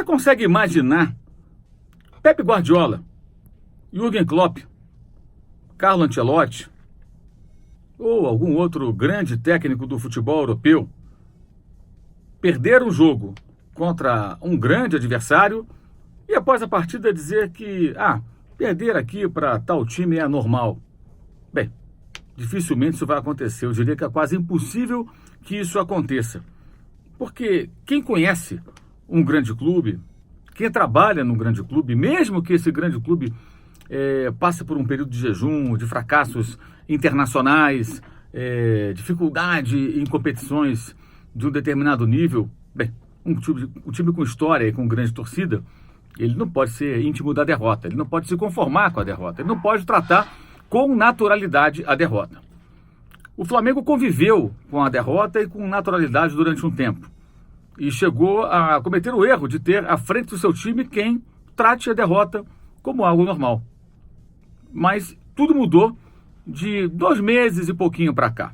Você consegue imaginar Pep Guardiola, Jürgen Klopp, Carlo Ancelotti ou algum outro grande técnico do futebol europeu perder um jogo contra um grande adversário e após a partida dizer que perder aqui para tal time é normal? Bem, dificilmente isso vai acontecer. Eu diria que é quase impossível que isso aconteça. Porque quem conhece um grande clube, quem trabalha num grande clube, mesmo que esse grande clube passe por um período de jejum, de fracassos internacionais, dificuldade em competições de um determinado nível, bem, um time com história e com grande torcida, ele não pode ser íntimo da derrota, ele não pode se conformar com a derrota, ele não pode tratar com naturalidade a derrota. O Flamengo conviveu com a derrota e com naturalidade durante um tempo e chegou a cometer o erro de ter à frente do seu time quem trate a derrota como algo normal. Mas tudo mudou de 2 meses e pouquinho para cá.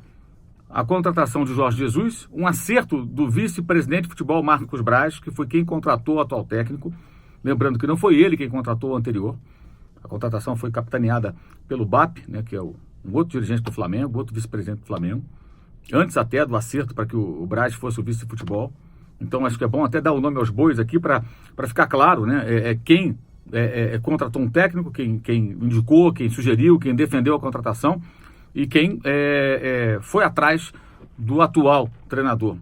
A contratação de Jorge Jesus, um acerto do vice-presidente de futebol Marcos Braz, que foi quem contratou o atual técnico. Lembrando que não foi ele quem contratou o anterior. A contratação foi capitaneada pelo BAP, né, que é um outro dirigente do Flamengo, outro vice-presidente do Flamengo. Antes até do acerto para que o Braz fosse o vice de futebol. Então acho que é bom até dar o nome aos bois aqui para ficar claro, né, quem contratou um técnico, quem indicou, quem sugeriu, quem defendeu a contratação e quem foi atrás do atual treinador.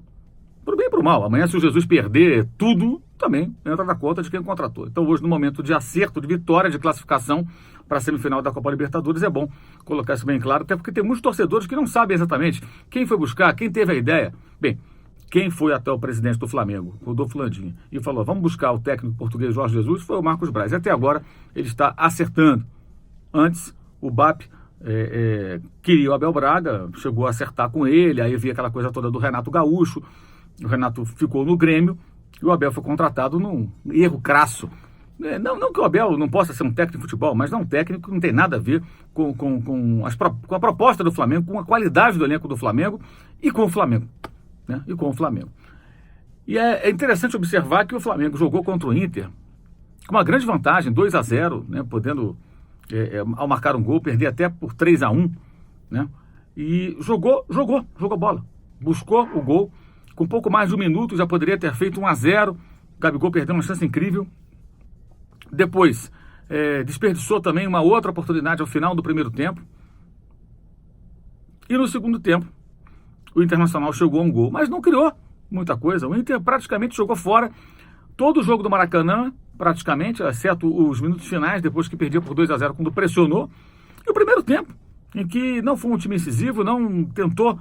Pro bem e pro mal. Amanhã, se o Jesus perder tudo, também entra na conta de quem contratou. Então hoje, no momento de acerto, de vitória, de classificação para a semifinal da Copa Libertadores, é bom colocar isso bem claro, até porque tem muitos torcedores que não sabem exatamente quem foi buscar, quem teve a ideia. Bem, quem foi até o presidente do Flamengo, Rodolfo Landim, e falou, vamos buscar o técnico português Jorge Jesus, foi o Marcos Braz. E até agora ele está acertando. Antes, o BAP queria o Abel Braga, chegou a acertar com ele, aí havia aquela coisa toda do Renato Gaúcho, o Renato ficou no Grêmio, e o Abel foi contratado num erro crasso. Não que o Abel não possa ser um técnico de futebol, mas não um técnico que não tem nada a ver com a proposta do Flamengo, com a qualidade do elenco do Flamengo e com o Flamengo. Né? E é interessante observar que o Flamengo jogou contra o Inter com uma grande vantagem, 2-0, né? Podendo, ao marcar um gol, perder até por 3-1, né? E jogou bola, buscou o gol, com pouco mais de 1 minuto já poderia ter feito 1-0, o Gabigol perdeu uma chance incrível, depois desperdiçou também uma outra oportunidade ao final do primeiro tempo, e no segundo tempo o Internacional chegou a um gol, mas não criou muita coisa. O Inter praticamente jogou fora todo o jogo do Maracanã, praticamente, exceto os minutos finais, depois que perdia por 2-0, quando pressionou. E o primeiro tempo, em que não foi um time incisivo, não tentou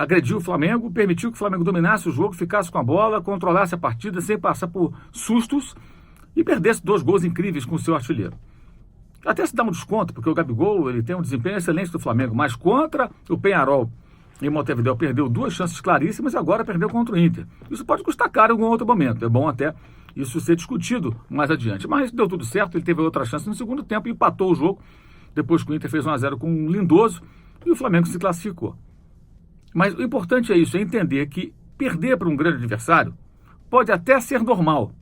agredir o Flamengo, permitiu que o Flamengo dominasse o jogo, ficasse com a bola, controlasse a partida sem passar por sustos e perdesse 2 gols incríveis com o seu artilheiro. Até se dá um desconto, porque o Gabigol ele tem um desempenho excelente do Flamengo, mas contra o Peñarol em Montevidéu perdeu 2 chances claríssimas e agora perdeu contra o Inter. Isso pode custar caro em algum outro momento. É bom até isso ser discutido mais adiante. Mas deu tudo certo, ele teve outra chance no segundo tempo e empatou o jogo. Depois que o Inter fez 1-0 com um Lindoso e o Flamengo se classificou. Mas o importante é isso, é entender que perder para um grande adversário pode até ser normal.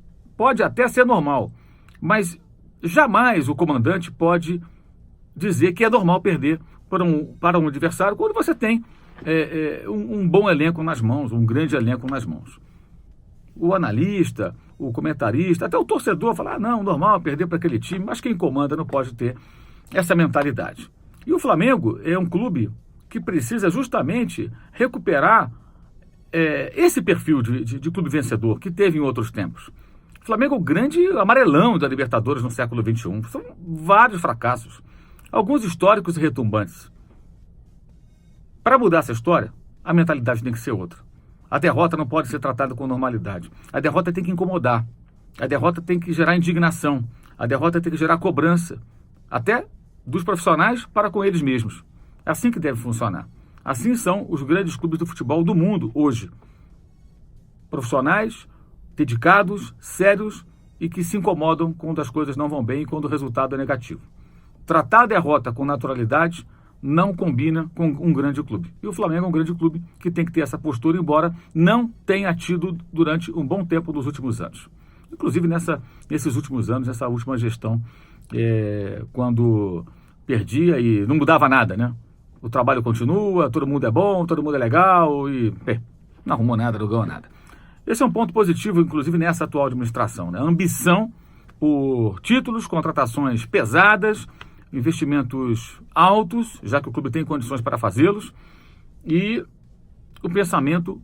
Mas jamais o comandante pode dizer que é normal perder para um adversário quando você tem um bom elenco nas mãos, um grande elenco nas mãos. O analista, o comentarista, até o torcedor fala, não, normal perder para aquele time, mas quem comanda não pode ter essa mentalidade. E o Flamengo é um clube que precisa justamente recuperar esse perfil de clube vencedor que teve em outros tempos. O Flamengo é o grande amarelão da Libertadores no século XXI. São vários fracassos, alguns históricos e retumbantes. Para mudar essa história, a mentalidade tem que ser outra. A derrota não pode ser tratada com normalidade. A derrota tem que incomodar. A derrota tem que gerar indignação. A derrota tem que gerar cobrança. Até dos profissionais para com eles mesmos. É assim que deve funcionar. Assim são os grandes clubes do futebol do mundo hoje. Profissionais, dedicados, sérios e que se incomodam quando as coisas não vão bem e quando o resultado é negativo. Tratar a derrota com naturalidade não combina com um grande clube. E o Flamengo é um grande clube que tem que ter essa postura, embora não tenha tido durante um bom tempo dos últimos anos. inclusive nesses últimos anos, nessa última gestão, quando perdia e não mudava nada, né? O trabalho continua, todo mundo é bom, todo mundo é legal e não arrumou nada, não ganhou nada. Esse é um ponto positivo, inclusive, nessa atual administração, né? A ambição por títulos, contratações pesadas, investimentos altos, já que o clube tem condições para fazê-los, e o pensamento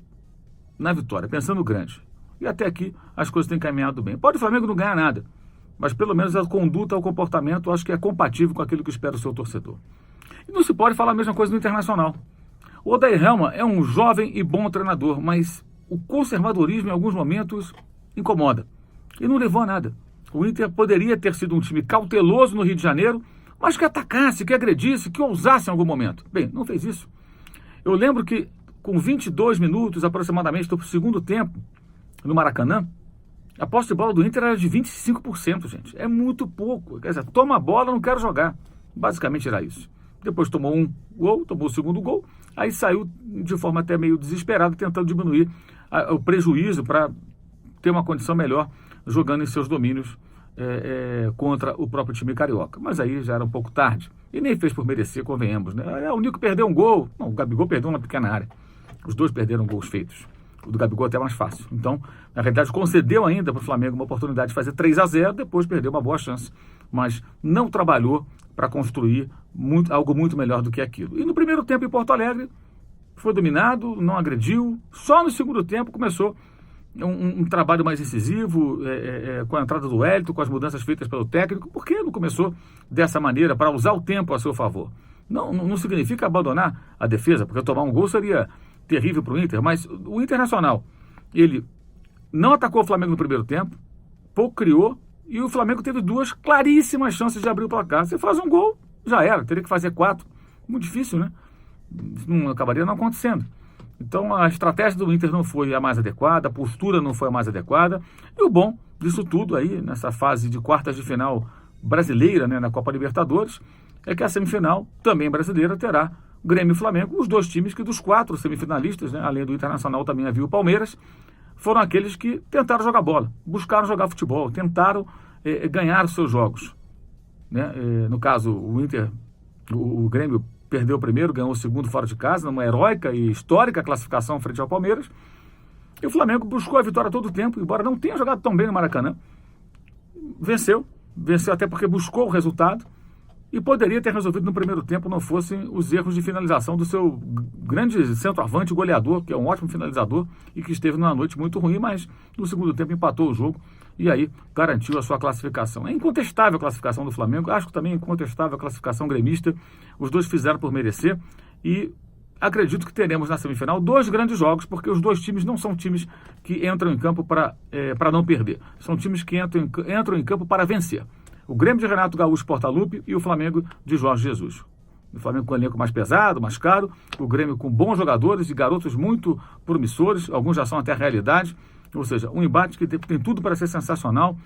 na vitória, pensando grande. E até aqui as coisas têm caminhado bem. Pode o Flamengo não ganhar nada, mas pelo menos a conduta, o comportamento, acho que é compatível com aquilo que espera o seu torcedor. E não se pode falar a mesma coisa no Internacional. O Odair Hellmann é um jovem e bom treinador, mas o conservadorismo em alguns momentos incomoda. E não levou a nada. O Inter poderia ter sido um time cauteloso no Rio de Janeiro, mas que atacasse, que agredisse, que ousasse em algum momento. Bem, não fez isso. Eu lembro que com 22 minutos aproximadamente do segundo tempo, no Maracanã, a posse de bola do Inter era de 25%, gente. É muito pouco. Quer dizer, toma a bola, não quero jogar. Basicamente era isso. Depois tomou um gol, tomou o segundo gol, aí saiu de forma até meio desesperada, tentando diminuir o prejuízo para ter uma condição melhor jogando em seus domínios contra o próprio time carioca. Mas aí já era um pouco tarde. E nem fez por merecer, convenhamos, né? O Nico perdeu um gol. Não, o Gabigol perdeu uma pequena área. Os dois perderam gols feitos. O do Gabigol até mais fácil. Então, na realidade, concedeu ainda para o Flamengo uma oportunidade de fazer 3-0, depois perdeu uma boa chance. Mas não trabalhou para construir algo muito melhor do que aquilo. E no primeiro tempo em Porto Alegre, foi dominado, não agrediu. Só no segundo tempo começou um trabalho mais incisivo, com a entrada do Wellington, com as mudanças feitas pelo técnico. Por que não começou dessa maneira, para usar o tempo a seu favor? Não significa abandonar a defesa, porque tomar um gol seria terrível para o Inter, mas o Internacional, ele não atacou o Flamengo no primeiro tempo, pouco criou, e o Flamengo teve duas claríssimas chances de abrir o placar. Você faz um gol, já era, teria que fazer 4. Muito difícil, né? Não acabaria não acontecendo. Então a estratégia do Inter não foi a mais adequada, a postura não foi a mais adequada, e o bom disso tudo aí, nessa fase de quartas de final brasileira, né, na Copa Libertadores, é que a semifinal, também brasileira, terá Grêmio e Flamengo, os dois times que dos 4 semifinalistas, né, além do Internacional também havia o Palmeiras, foram aqueles que tentaram jogar bola, buscaram jogar futebol, tentaram ganhar os seus jogos. Né? No caso, o Grêmio perdeu o primeiro, ganhou o segundo fora de casa, numa heróica e histórica classificação frente ao Palmeiras, e o Flamengo buscou a vitória todo o tempo, embora não tenha jogado tão bem no Maracanã, venceu até porque buscou o resultado, e poderia ter resolvido no primeiro tempo, não fossem os erros de finalização do seu grande centroavante goleador, que é um ótimo finalizador e que esteve numa noite muito ruim, mas no segundo tempo empatou o jogo e aí garantiu a sua classificação. É incontestável a classificação do Flamengo, acho que também é incontestável a classificação gremista, os dois fizeram por merecer e acredito que teremos na semifinal 2 grandes jogos, porque os dois times não são times que entram em campo para não perder, são times que entram em campo para vencer. O Grêmio de Renato Gaúcho Portaluppi e o Flamengo de Jorge Jesus. O Flamengo com um elenco mais pesado, mais caro, o Grêmio com bons jogadores e garotos muito promissores, alguns já são até realidade, ou seja, um embate que tem tudo para ser sensacional.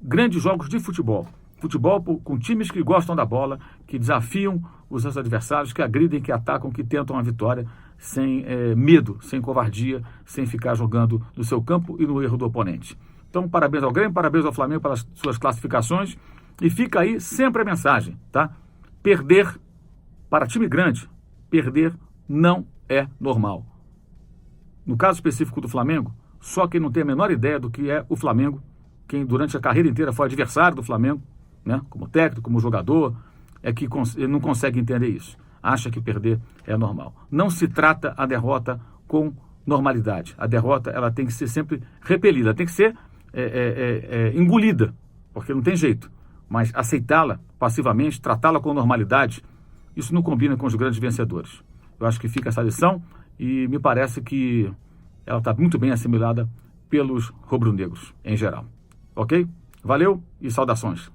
Grandes jogos de futebol. Futebol com times que gostam da bola, que desafiam os seus adversários, que agridem, que atacam, que tentam a vitória sem medo, sem covardia, sem ficar jogando no seu campo e no erro do oponente. Então, parabéns ao Grêmio, parabéns ao Flamengo pelas suas classificações. E fica aí sempre a mensagem, tá? Perder, para time grande, perder não é normal. No caso específico do Flamengo, só quem não tem a menor ideia do que é o Flamengo, quem durante a carreira inteira foi adversário do Flamengo, né? Como técnico, como jogador, é que não consegue entender isso. Acha que perder é normal. Não se trata a derrota com normalidade. A derrota, ela tem que ser sempre repelida, tem que ser engolida, porque não tem jeito. Mas aceitá-la passivamente, tratá-la com normalidade, isso não combina com os grandes vencedores. Eu acho que fica essa lição e me parece que ela está muito bem assimilada pelos rubro-negros em geral. Ok? Valeu e saudações.